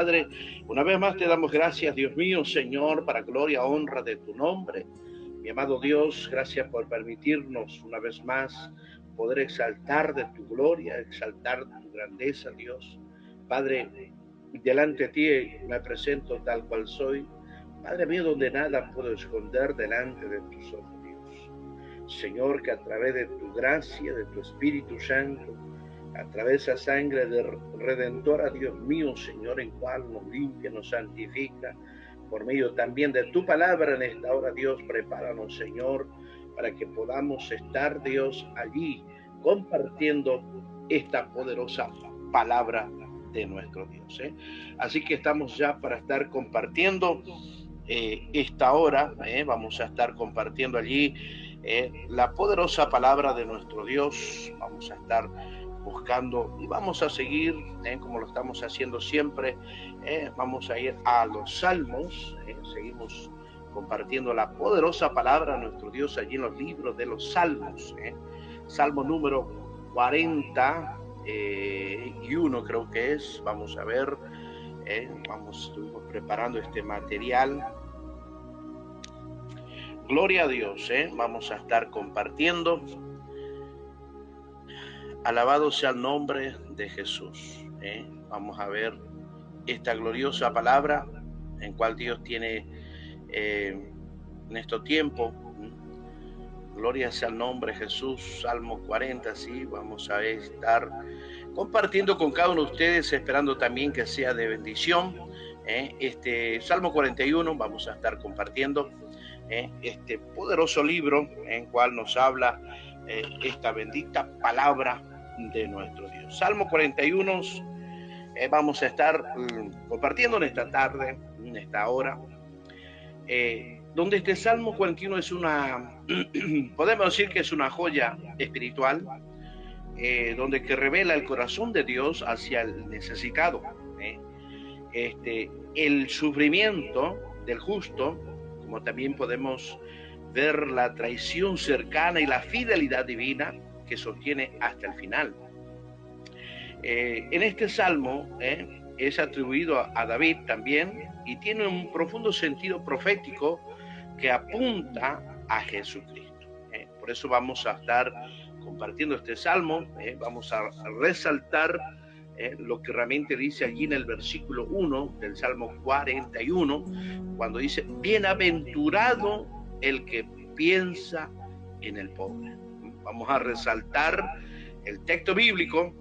Padre, una vez más te damos gracias, Dios mío, Señor, para gloria, honra de tu nombre. Mi amado Dios, gracias por permitirnos una vez más poder exaltar de tu gloria, exaltar de tu grandeza, Dios. Padre, delante de ti me presento tal cual soy. Padre mío, donde nada puedo esconder delante de tus ojos, Dios. Señor, que a través de tu gracia, de tu Espíritu Santo, a través de esa sangre redentora, Dios mío, Señor, en cual nos limpia, nos santifica, por medio también de tu palabra en esta hora, Dios, prepáranos, Señor, para que podamos estar, Dios, allí compartiendo esta poderosa palabra de nuestro Dios. Así que estamos ya para estar compartiendo esta hora, vamos a estar compartiendo allí la poderosa palabra de nuestro Dios. Vamos a estar buscando y vamos a seguir como lo estamos haciendo siempre. Vamos a ir a los salmos. Seguimos compartiendo la poderosa palabra de nuestro Dios allí en los libros de los salmos. Salmo número 41 creo que es. Vamos a ver. Estuvimos preparando este material. Gloria a Dios. Vamos a estar compartiendo. Alabado sea el nombre de Jesús. Vamos a ver esta gloriosa palabra en cual Dios tiene en este tiempo. Gloria sea el nombre de Jesús. Salmo 40, sí, vamos a estar compartiendo con cada uno de ustedes, esperando también que sea de bendición. Este Salmo 41 vamos a estar compartiendo este poderoso libro en cual nos habla esta bendita palabra de nuestro Dios. Salmo 41 vamos a estar compartiendo en esta tarde, en esta hora, donde este Salmo 41 es podemos decir que es una joya espiritual, donde que revela el corazón de Dios hacia el necesitado. El sufrimiento del justo, como también podemos ver la traición cercana y la fidelidad divina que sostiene hasta el final. En este salmo es atribuido a David también y tiene un profundo sentido profético que apunta a Jesucristo. Por eso vamos a estar compartiendo este salmo. Vamos a resaltar lo que realmente dice allí en el versículo 1 del Salmo 41, cuando dice: bienaventurado el que piensa en el pobre. Vamos a resaltar el texto bíblico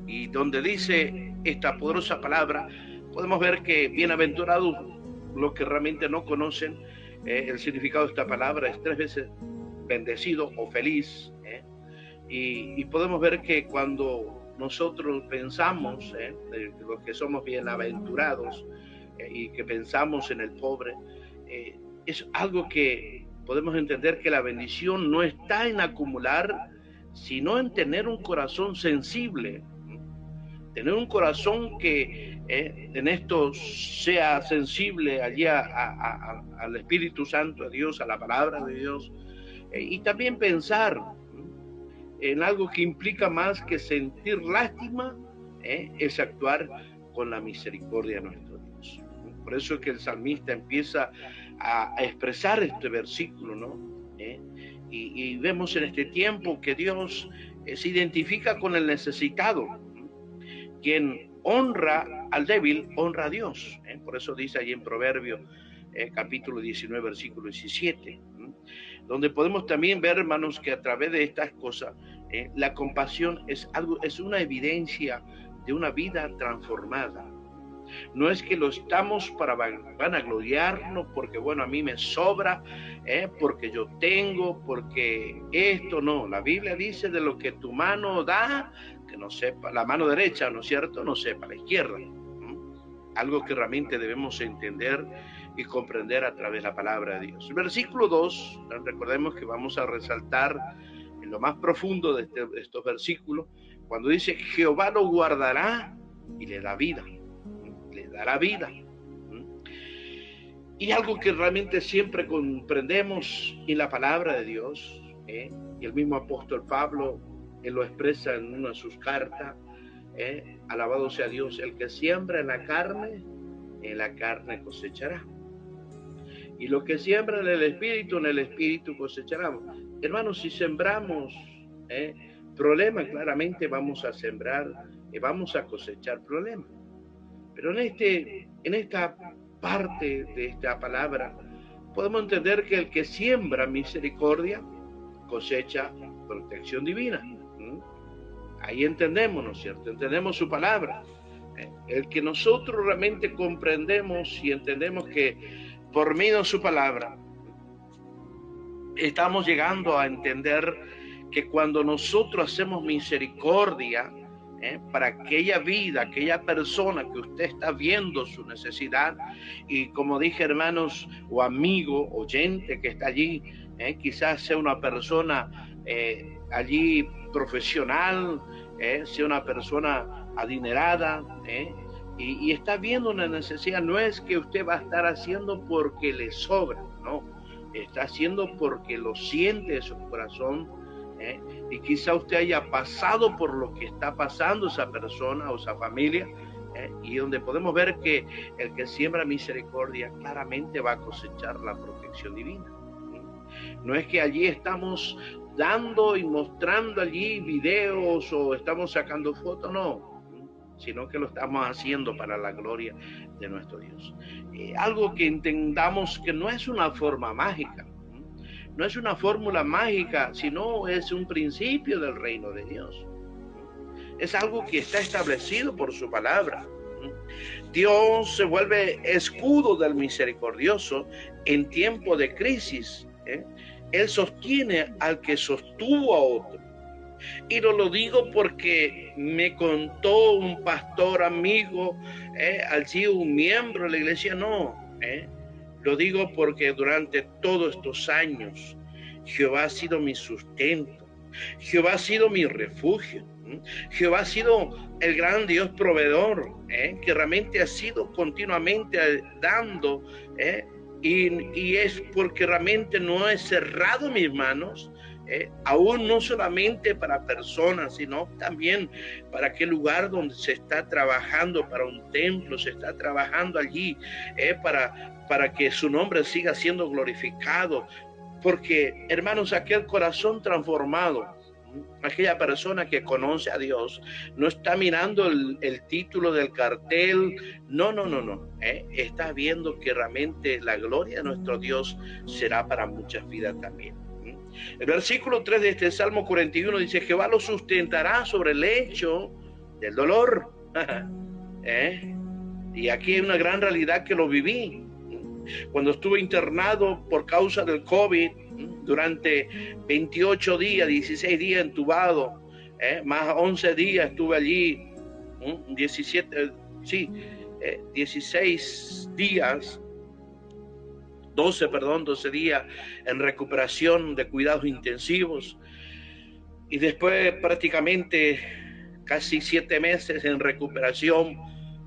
y donde dice esta poderosa palabra, podemos ver que bienaventurados los que realmente no conocen el significado de esta palabra es 3 veces bendecido o feliz. Y podemos ver que cuando nosotros pensamos de los que somos bienaventurados y que pensamos en el pobre, es algo que podemos entender que la bendición no está en acumular, sino en tener un corazón sensible, tener un corazón que en esto sea sensible allí al Espíritu Santo, a Dios, a la palabra de Dios, y también pensar en algo que implica más que sentir lástima, es actuar con la misericordia de nuestro Dios. Por eso es que el salmista empieza a expresar este versículo, ¿no? Y vemos en este tiempo que Dios se identifica con el necesitado. Quien honra al débil, honra a Dios. Por eso dice allí en Proverbios, capítulo 19, versículo 17, donde podemos también ver, hermanos, que a través de estas cosas, la compasión es una evidencia de una vida transformada. No es que lo estamos para vanagloriarnos, porque bueno, a mí me sobra, porque yo tengo, porque esto no. La Biblia dice: de lo que tu mano da, que no sepa la mano derecha, ¿no es cierto?, no sepa la izquierda. Algo que realmente debemos entender y comprender a través de la palabra de Dios. El versículo 2, recordemos que vamos a resaltar en lo más profundo de estos versículos, cuando dice: Jehová lo guardará y le da vida, le dará vida. Y algo que realmente siempre comprendemos en la palabra de Dios, y el mismo apóstol Pablo, él lo expresa en una de sus cartas, alabado sea Dios, el que siembra en la carne cosechará. Y lo que siembra en el espíritu cosechará. Hermanos, si sembramos problemas, claramente vamos a sembrar y vamos a cosechar problemas. Pero en esta parte de esta palabra, podemos entender que el que siembra misericordia cosecha protección divina. Ahí entendemos, ¿no es cierto? Entendemos su palabra. El que nosotros realmente comprendemos y entendemos que por medio de su palabra estamos llegando a entender que cuando nosotros hacemos misericordia para aquella vida, aquella persona que usted está viendo su necesidad, y como dije, hermanos, o amigo, oyente que está allí, quizás sea una persona allí profesional, sea una persona adinerada, y está viendo una necesidad. No es que usted va a estar haciendo porque le sobra, no, está haciendo porque lo siente de su corazón, y quizá usted haya pasado por lo que está pasando esa persona o esa familia, y donde podemos ver que el que siembra misericordia claramente va a cosechar la protección divina. No es que allí estamos dando y mostrando allí videos o estamos sacando fotos, no, sino que lo estamos haciendo para la gloria de nuestro Dios. Algo que entendamos que no es una forma mágica, no es una fórmula mágica, sino es un principio del reino de Dios. Es algo que está establecido por su palabra. Dios se vuelve escudo del misericordioso en tiempo de crisis. Él sostiene al que sostuvo a otro. Y no lo digo porque me contó un pastor amigo, allí un miembro de la iglesia, no. Lo digo porque durante todos estos años Jehová ha sido mi sustento, Jehová ha sido mi refugio, Jehová ha sido el gran Dios proveedor, que realmente ha sido continuamente dando, y es porque realmente no he cerrado mis manos, aún no solamente para personas, sino también para aquel lugar donde se está trabajando para un templo, se está trabajando allí para que su nombre siga siendo glorificado. Porque, hermanos, aquel corazón transformado, aquella persona que conoce a Dios, no está mirando el título del cartel, no, está viendo que realmente la gloria de nuestro Dios será para muchas vidas también. El versículo 3 de este Salmo 41 dice: Jehová lo sustentará sobre el lecho del dolor. Y aquí hay una gran realidad que lo viví. Cuando estuve internado por causa del COVID, durante 28 días, 16 días entubado, más 11 días estuve allí, 16 días, 12 días en recuperación de cuidados intensivos, y después prácticamente casi 7 meses en recuperación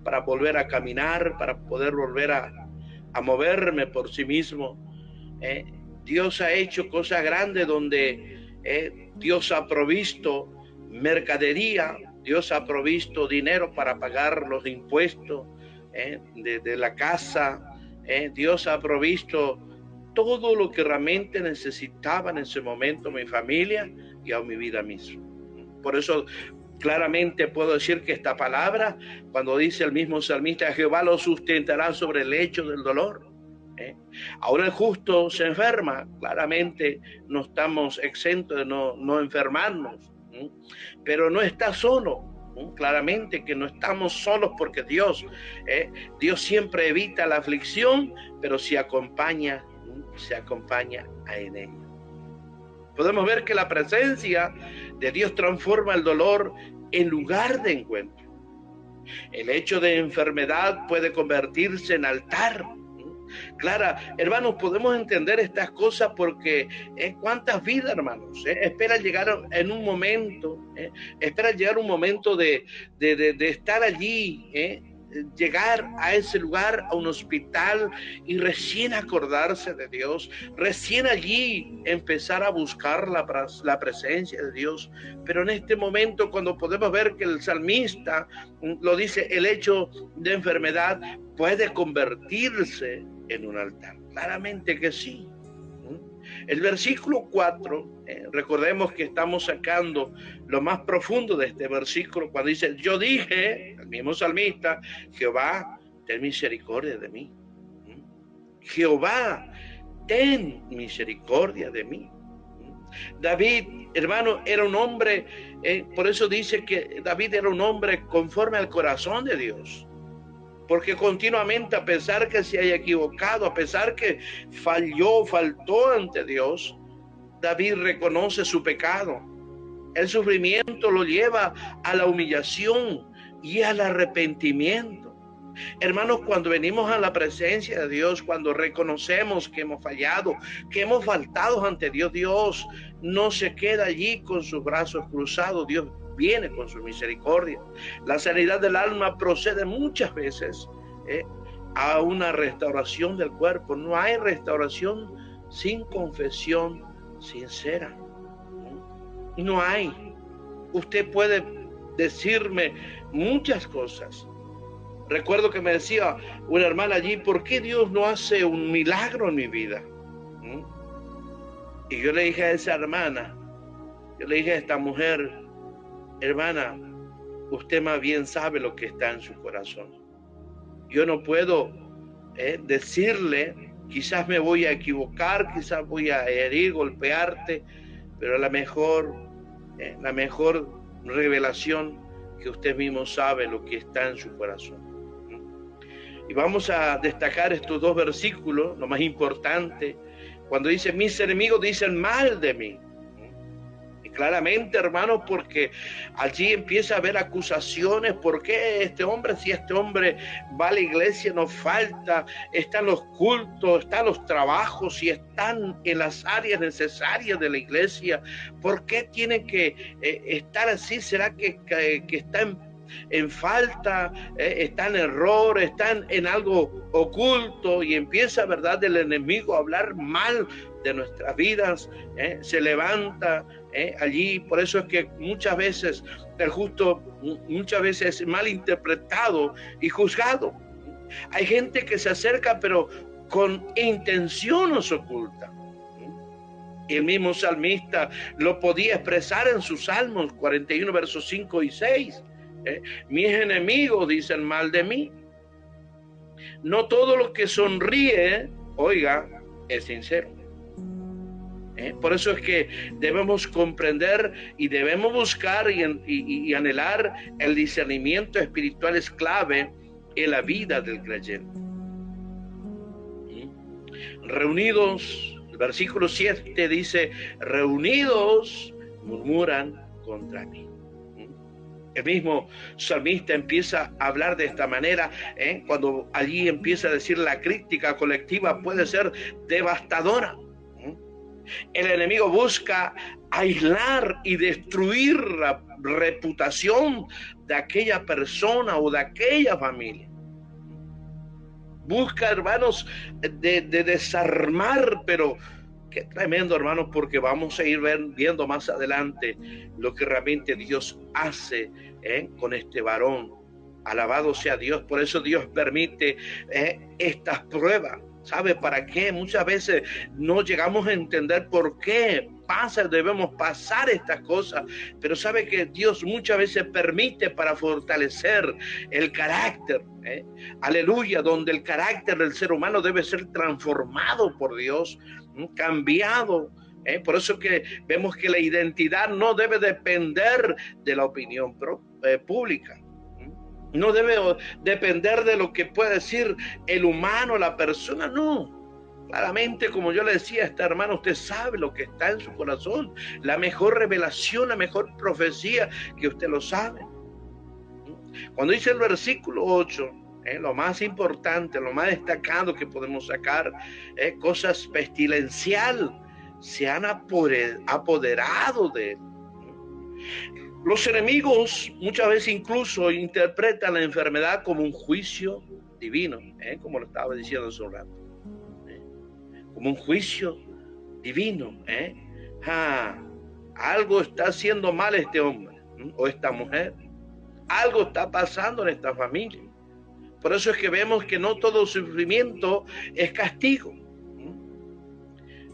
para volver a caminar, para poder volver a moverme por sí mismo. Dios ha hecho cosas grandes donde Dios ha provisto mercadería, Dios ha provisto dinero para pagar los impuestos de la casa, Dios ha provisto todo lo que realmente necesitaba en ese momento mi familia y a mi vida misma. Por eso claramente puedo decir que esta palabra, cuando dice el mismo salmista, Jehová lo sustentará sobre el lecho del dolor. Ahora el justo se enferma, claramente no estamos exentos de no enfermarnos, pero no está solo. Claramente que no estamos solos, porque Dios siempre evita la aflicción, pero se acompaña en ella. Podemos ver que la presencia de Dios transforma el dolor en lugar de encuentro. El hecho de enfermedad puede convertirse en altar. Claro, hermanos, podemos entender estas cosas porque cuántas vidas, hermanos, espera llegar en un momento, espera llegar un momento de estar allí, llegar a ese lugar, a un hospital, y recién acordarse de Dios, recién allí empezar a buscar la presencia de Dios. Pero en este momento, cuando podemos ver que el salmista lo dice, el hecho de enfermedad puede convertirse en un altar. Claramente que sí. El versículo 4, recordemos que estamos sacando lo más profundo de este versículo, cuando dice, yo dije, el mismo salmista, Jehová, ten misericordia de mí. Jehová, ten misericordia de mí. David, hermano, era un hombre, por eso dice que David era un hombre conforme al corazón de Dios. Porque continuamente, a pesar que se haya equivocado, a pesar que faltó ante Dios, David reconoce su pecado. El sufrimiento lo lleva a la humillación y al arrepentimiento. Hermanos, cuando venimos a la presencia de Dios, cuando reconocemos que hemos fallado, que hemos faltado ante Dios, Dios no se queda allí con sus brazos cruzados. Dios viene con su misericordia. La sanidad del alma procede muchas veces a una restauración del cuerpo. No hay restauración sin confesión sincera. No hay. Usted puede decirme muchas cosas. Recuerdo que me decía una hermana allí, ¿por qué Dios no hace un milagro en mi vida? Y yo le dije a esa hermana, yo le dije a esta mujer, hermana, usted más bien sabe lo que está en su corazón. Yo no puedo decirle, quizás me voy a equivocar, quizás voy a herir, golpearte, pero la mejor revelación que usted mismo sabe lo que está en su corazón. Y vamos a destacar estos dos versículos, lo más importante, cuando dice, mis enemigos dicen mal de mí. Claramente, hermanos, porque allí empieza a haber acusaciones. ¿Por qué este hombre, si este hombre va a la iglesia, no falta, está en los cultos, está en los trabajos y están en las áreas necesarias de la iglesia? ¿Por qué tiene que estar así? ¿Será que está en falta, está en error, está en algo oculto? Y empieza, ¿verdad?, el enemigo a hablar mal de nuestras vidas, se levanta allí. Por eso es que muchas veces el justo es mal interpretado y juzgado. Hay gente que se acerca pero con intenciones ocultas. Y el mismo salmista lo podía expresar en sus Salmos 41 versos 5 y 6. Mis enemigos dicen mal de mí. No todo lo que sonríe, oiga, es sincero. Por eso es que debemos comprender y debemos buscar y anhelar el discernimiento espiritual. Es clave en la vida del creyente. Reunidos, el versículo 7 dice, reunidos murmuran contra mí. El mismo salmista empieza a hablar de esta manera, cuando allí empieza a decir la crítica colectiva puede ser devastadora. El enemigo busca aislar y destruir la reputación de aquella persona o de aquella familia. Busca, hermanos, de desarmar, pero qué tremendo, hermanos, porque vamos a ir viendo más adelante lo que realmente Dios hace con este varón. Alabado sea Dios. Por eso Dios permite estas pruebas. ¿Sabe para qué? Muchas veces no llegamos a entender por qué debemos pasar estas cosas, pero sabe que Dios muchas veces permite para fortalecer el carácter, aleluya, donde el carácter del ser humano debe ser transformado por Dios, cambiado. Por eso que vemos que la identidad no debe depender de la opinión pública. No debe depender de lo que puede decir el humano, la persona, no. Claramente, como yo le decía a esta hermana, usted sabe lo que está en su corazón. La mejor revelación, la mejor profecía, que usted lo sabe. Cuando dice el versículo 8, lo más importante, lo más destacado que podemos sacar, cosas pestilencial, se han apoderado de él. Los enemigos muchas veces incluso interpretan la enfermedad como un juicio divino, como lo estaba diciendo hace un rato, como un juicio divino. Algo está haciendo mal este hombre o esta mujer, algo está pasando en esta familia. Por eso es que vemos que no todo sufrimiento es castigo.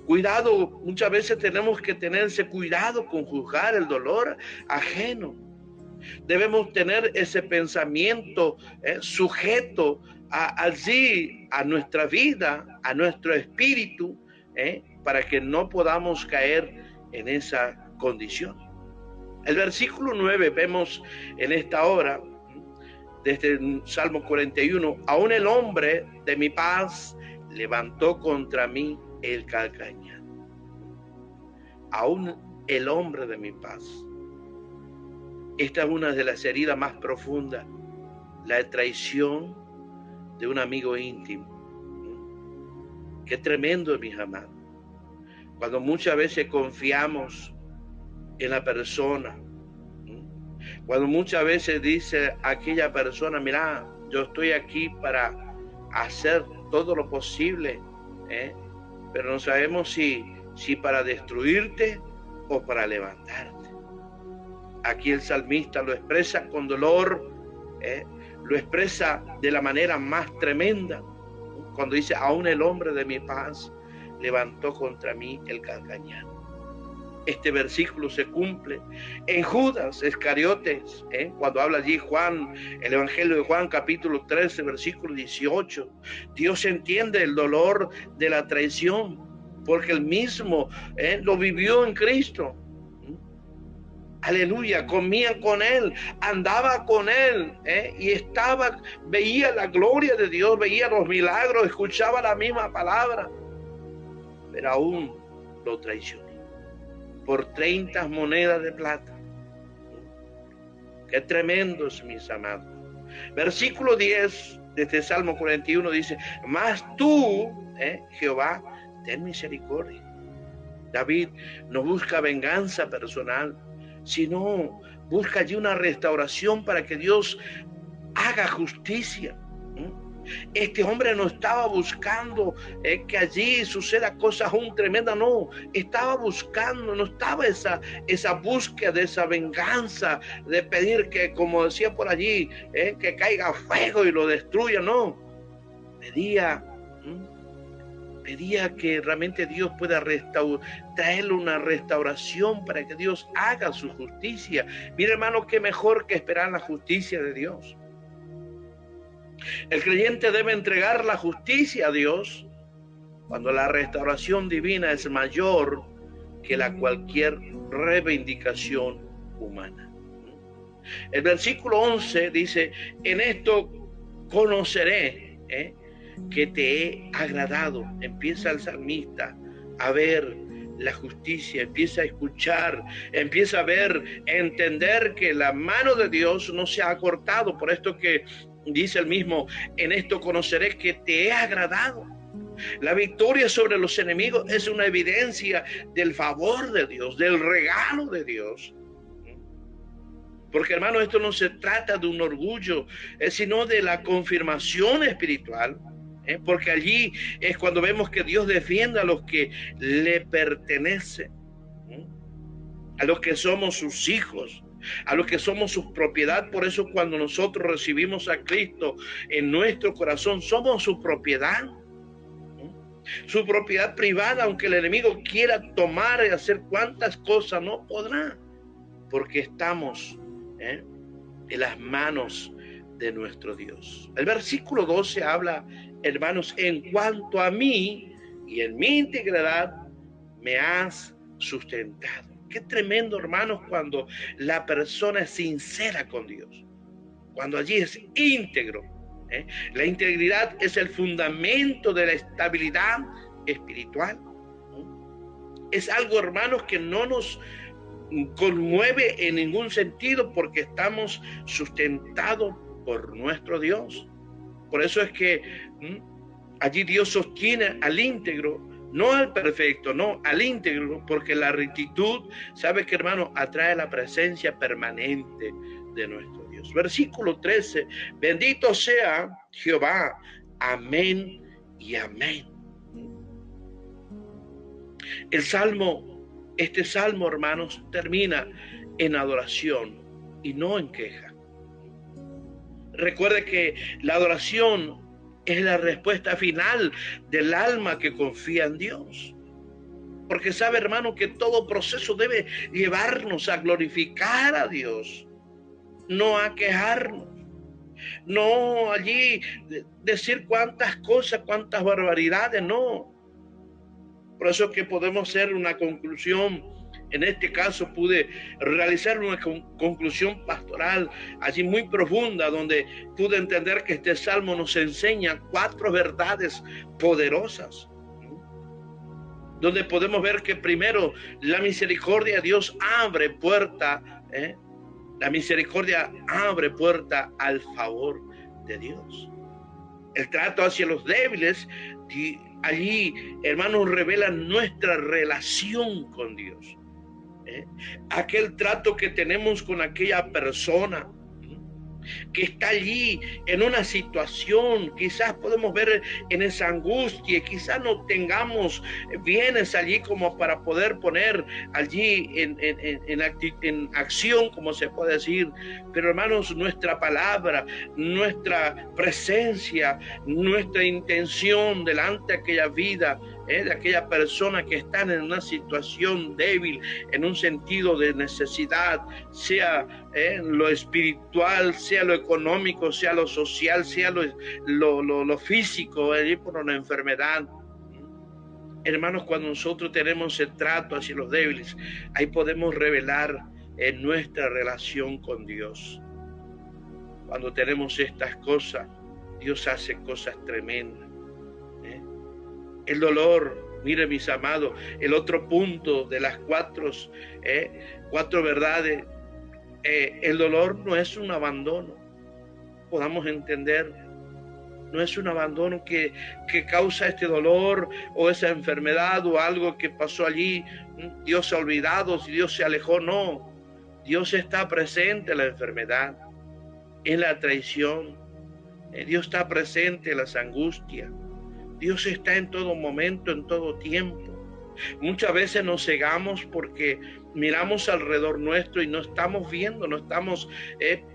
Cuidado, muchas veces tenemos que tener ese cuidado con juzgar el dolor ajeno. Debemos tener ese pensamiento sujeto allí a nuestra vida, a nuestro espíritu, para que no podamos caer en esa condición. El versículo 9 vemos en esta hora, desde el Salmo 41, aún el hombre de mi paz levantó contra mí el calcañar. Aún el hombre de mi paz. Esta es una de las heridas más profundas, la traición de un amigo íntimo. Qué tremendo, mis amados. Cuando muchas veces confiamos en la persona, cuando muchas veces dice aquella persona, mira, yo estoy aquí para hacer todo lo posible, pero no sabemos si para destruirte o para levantarte. Aquí el salmista lo expresa con dolor, lo expresa de la manera más tremenda, cuando dice, aún el hombre de mi paz levantó contra mí el calcañar. Este versículo se cumple en Judas Iscariotes, cuando habla allí Juan, el Evangelio de Juan, capítulo 13, versículo 18. Dios entiende el dolor de la traición, porque él mismo lo vivió en Cristo. Aleluya, comía con él, andaba con él, y veía la gloria de Dios, veía los milagros, escuchaba la misma palabra, pero aún lo traicionó por 30 monedas de plata. Qué tremendos, mis amados. Versículo 10 de este Salmo 41 dice, mas tú, Jehová, ten misericordia. David no busca venganza personal, sino busca allí una restauración para que Dios haga justicia. Este hombre no estaba buscando que allí suceda cosas aún tremendas, no, estaba buscando, no estaba esa búsqueda de esa venganza, de pedir que, como decía por allí, que caiga fuego y lo destruya, no, pedía que realmente Dios pueda traerle una restauración para que Dios haga su justicia. Mira, hermano, qué mejor que esperar la justicia de Dios. El creyente debe entregar la justicia a Dios cuando la restauración divina es mayor que cualquier reivindicación humana. El versículo 11 dice, en esto conoceré que te he agradado. Empieza el salmista a ver la justicia, empieza a escuchar, empieza a ver, a entender que la mano de Dios no se ha cortado. Por esto que dice el mismo, en esto conoceré que te he agradado. La victoria sobre los enemigos es una evidencia del favor de Dios, del regalo de Dios. Porque, hermano, esto no se trata de un orgullo, sino de la confirmación espiritual. Porque allí es cuando vemos que Dios defiende a los que le pertenecen, a los que somos sus hijos, a los que somos su propiedad. Por eso cuando nosotros recibimos a Cristo en nuestro corazón, somos su propiedad privada. Aunque el enemigo quiera tomar y hacer cuantas cosas, no podrá, porque estamos en las manos de nuestro Dios. El versículo 12 habla, hermanos, en cuanto a mí y en mi integridad me has sustentado. Qué tremendo, hermanos, cuando la persona es sincera con Dios, cuando allí es íntegro. La integridad es el fundamento de la estabilidad espiritual. Es algo, hermanos, que no nos conmueve en ningún sentido, porque estamos sustentados por nuestro Dios. Por eso es que allí Dios sostiene al íntegro no al perfecto, no al íntegro, porque la rectitud, ¿sabe qué, hermano? Atrae la presencia permanente de nuestro Dios. Versículo 13, bendito sea Jehová, amén y amén. Este salmo, hermanos, termina en adoración y no en queja. Recuerde que la adoración es la respuesta final del alma que confía en Dios. Porque sabe, hermano, que todo proceso debe llevarnos a glorificar a Dios, no a quejarnos, no allí decir cuántas cosas, cuántas barbaridades, no. Por eso que podemos hacer una conclusión. En este caso pude realizar una conclusión pastoral allí muy profunda, donde pude entender que este salmo nos enseña 4 verdades poderosas, donde podemos ver que primero la misericordia de Dios abre puerta, la misericordia abre puerta al favor de Dios. El trato hacia los débiles, allí, hermanos, revela nuestra relación con Dios. Aquel trato que tenemos con aquella persona que está allí en una situación, quizás podemos ver en esa angustia, quizás no tengamos bienes allí como para poder poner allí en acción, como se puede decir, pero hermanos, nuestra palabra, nuestra presencia, nuestra intención delante de aquella vida, de aquella persona que está en una situación débil, en un sentido de necesidad, sea lo espiritual, sea lo económico, sea lo social, sea lo físico, por una enfermedad. Hermanos, cuando nosotros tenemos el trato hacia los débiles, ahí podemos revelar en nuestra relación con Dios. Cuando tenemos estas cosas, Dios hace cosas tremendas. El dolor, mire mis amados, el otro punto de las 4 verdades, el dolor no es un abandono, podamos entender, no es un abandono que causa este dolor o esa enfermedad o algo que pasó allí, Dios se ha olvidado, si Dios se alejó, no, Dios está presente en la enfermedad, en la traición, Dios está presente en las angustias, Dios está en todo momento, en todo tiempo. Muchas veces nos cegamos porque miramos alrededor nuestro y no estamos viendo, no estamos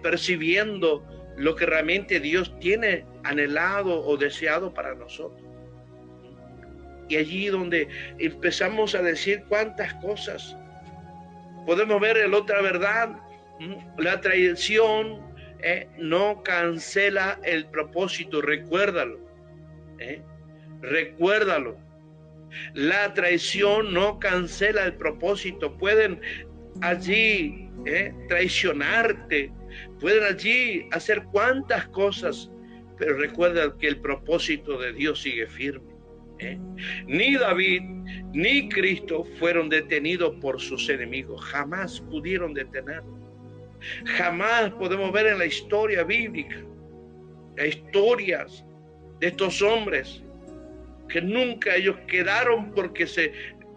percibiendo lo que realmente Dios tiene anhelado o deseado para nosotros. Y allí donde empezamos a decir cuántas cosas, podemos ver la otra verdad, la traición no cancela el propósito, recuérdalo. Recuérdalo. La traición no cancela el propósito. Pueden allí traicionarte, pueden allí hacer cuantas cosas, pero recuerda que el propósito de Dios sigue firme. Ni David ni Cristo fueron detenidos por sus enemigos, jamás pudieron detenerlo. Jamás podemos ver en la historia bíblica, las historias de estos hombres, que nunca ellos quedaron porque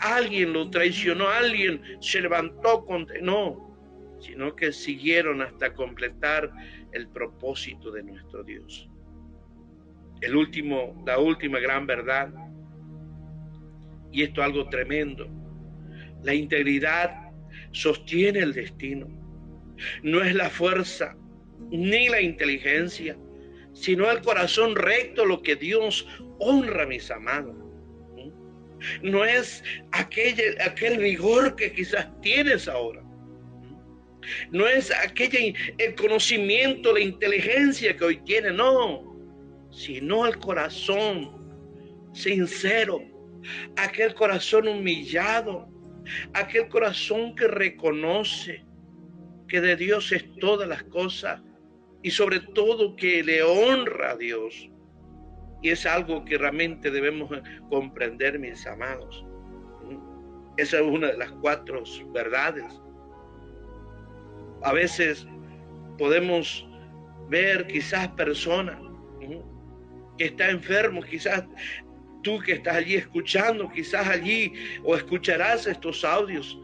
alguien lo traicionó, alguien se levantó contra, no, sino que siguieron hasta completar el propósito de nuestro Dios. La última gran verdad, y esto es algo tremendo, la integridad sostiene el destino. No es la fuerza ni la inteligencia, sino el corazón recto lo que Dios honra, mis amados. No es aquel vigor que quizás tienes ahora. No es el conocimiento, la inteligencia que hoy tienes, no. Sino el corazón sincero, aquel corazón humillado, aquel corazón que reconoce que de Dios es todas las cosas y sobre todo que le honra a Dios. Y es algo que realmente debemos comprender, mis amados. Esa es una de las 4 verdades. A veces podemos ver quizás personas que están enfermos, quizás tú que estás allí escuchando, quizás allí o escucharás estos audios.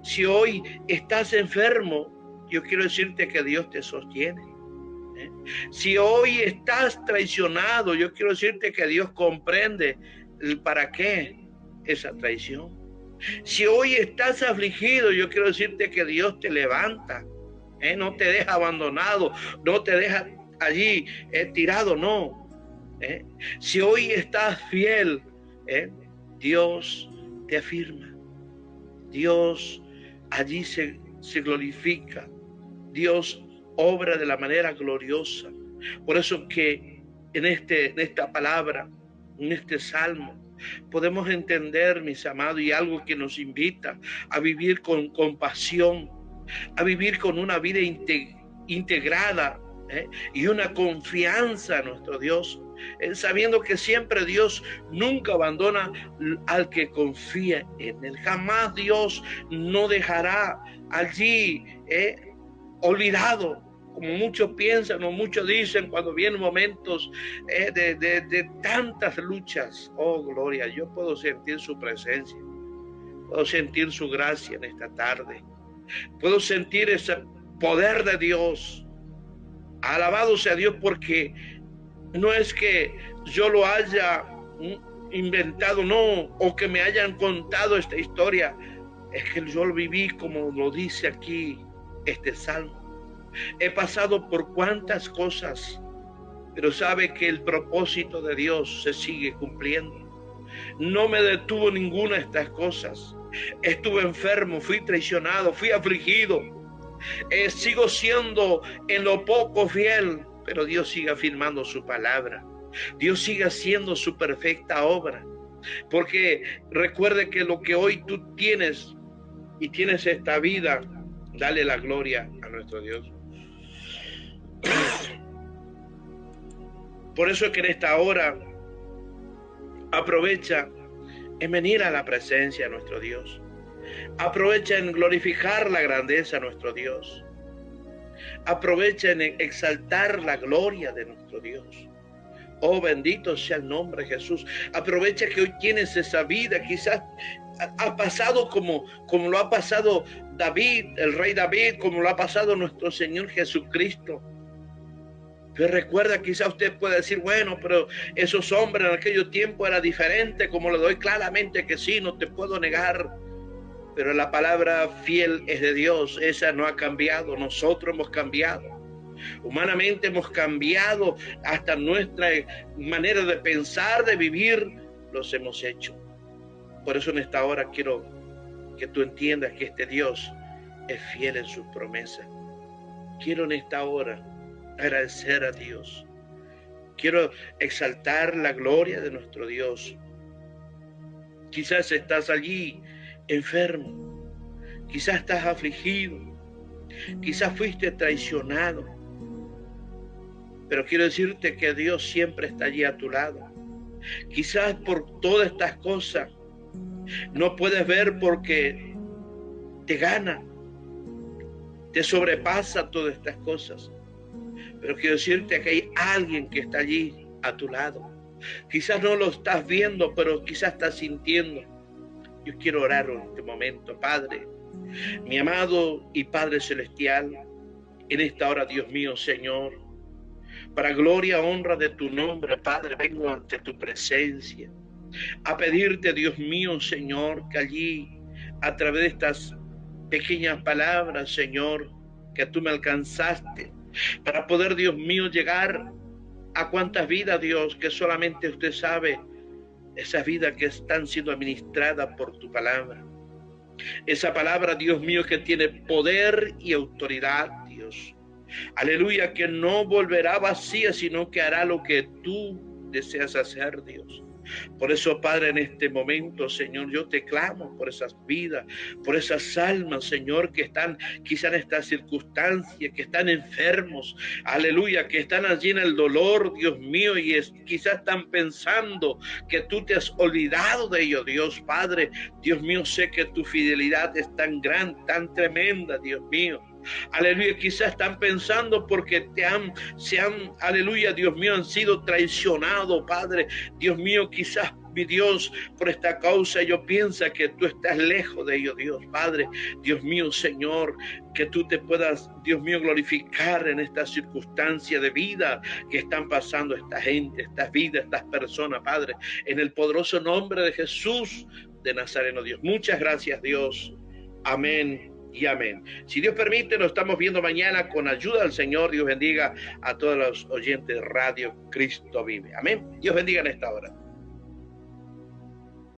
Si hoy estás enfermo, yo quiero decirte que Dios te sostiene. Si hoy estás traicionado, yo quiero decirte que Dios comprende el para qué esa traición. Si hoy estás afligido, yo quiero decirte que Dios te levanta. No te deja abandonado, no te deja allí tirado, no. Si hoy estás fiel, Dios te afirma. Dios allí se glorifica. Dios obra de la manera gloriosa. Por eso que en esta palabra, en este salmo, podemos entender, mis amados, y algo que nos invita a vivir con compasión, a vivir con una vida integrada y una confianza a nuestro Dios, sabiendo que siempre Dios nunca abandona al que confía en Él. Jamás Dios no dejará allí olvidado, como muchos piensan o muchos dicen cuando vienen momentos de tantas luchas. Oh, gloria, yo puedo sentir su presencia, puedo sentir su gracia en esta tarde, puedo sentir ese poder de Dios. Alabado sea Dios, porque no es que yo lo haya inventado, no, o que me hayan contado esta historia, es que yo lo viví como lo dice aquí este salmo. He pasado por cuantas cosas, pero sabe que el propósito de Dios se sigue cumpliendo. No me detuvo ninguna de estas cosas. Estuve enfermo, fui traicionado, fui afligido. Sigo siendo en lo poco fiel, pero Dios sigue afirmando su palabra. Dios sigue haciendo su perfecta obra. Porque recuerde que lo que hoy tú tienes y tienes esta vida, dale la gloria a nuestro Dios. Por eso es que en esta hora aprovecha en venir a la presencia de nuestro Dios. Aprovecha en glorificar la grandeza de nuestro Dios. Aprovecha en exaltar la gloria de nuestro Dios. Oh, bendito sea el nombre de Jesús. Aprovecha que hoy tienes esa vida. Quizás ha pasado como lo ha pasado David, el rey David, como lo ha pasado nuestro Señor Jesucristo. Pero recuerda, quizás usted pueda decir, bueno, pero esos hombres en aquellos tiempos era diferente, como le doy claramente que sí, no te puedo negar. Pero la palabra fiel es de Dios, esa no ha cambiado, nosotros hemos cambiado. Humanamente hemos cambiado, hasta nuestra manera de pensar, de vivir, los hemos hecho. Por eso en esta hora quiero que tú entiendas que este Dios es fiel en sus promesas. Quiero en esta hora agradecer a Dios. Quiero exaltar la gloria de nuestro Dios. Quizás estás allí enfermo, quizás estás afligido, quizás fuiste traicionado, pero quiero decirte que Dios siempre está allí a tu lado. Quizás por todas estas cosas no puedes ver porque te gana, te sobrepasa todas estas cosas, pero quiero decirte que hay alguien que está allí a tu lado. Quizás no lo estás viendo, pero quizás estás sintiendo. Yo quiero orar en este momento, Padre, mi amado y Padre Celestial, en esta hora, Dios mío, Señor, para gloria, honra de tu nombre, Padre, vengo ante tu presencia a pedirte, Dios mío, Señor, que allí, a través de estas pequeñas palabras, Señor, que tú me alcanzaste, para poder, Dios mío, llegar a cuántas vidas, Dios, que solamente usted sabe, esas vidas que están siendo administradas por tu palabra. Esa palabra, Dios mío, que tiene poder y autoridad, Dios. Aleluya, que no volverá vacía, sino que hará lo que tú deseas hacer, Dios. Por eso, Padre, en este momento, Señor, yo te clamo por esas vidas, por esas almas, Señor, que están quizá en esta circunstancia, que están enfermos, aleluya, que están allí en el dolor, Dios mío, y quizás están pensando que tú te has olvidado de ellos, Dios Padre. Dios mío, sé que tu fidelidad es tan grande, tan tremenda, Dios mío. Aleluya, quizás están pensando porque aleluya, Dios mío, han sido traicionados, Padre. Dios mío, quizás mi Dios, por esta causa yo pienso que tú estás lejos de ellos, Dios Padre, Dios mío, Señor, que tú te puedas, Dios mío, glorificar en esta circunstancia de vida que están pasando esta gente, estas vidas, estas personas, Padre, en el poderoso nombre de Jesús de Nazareno, Dios. Muchas gracias, Dios. Amén y amén. Si Dios permite, nos estamos viendo mañana con ayuda del Señor. Dios bendiga a todos los oyentes de Radio Cristo Vive. Amén. Dios bendiga en esta hora.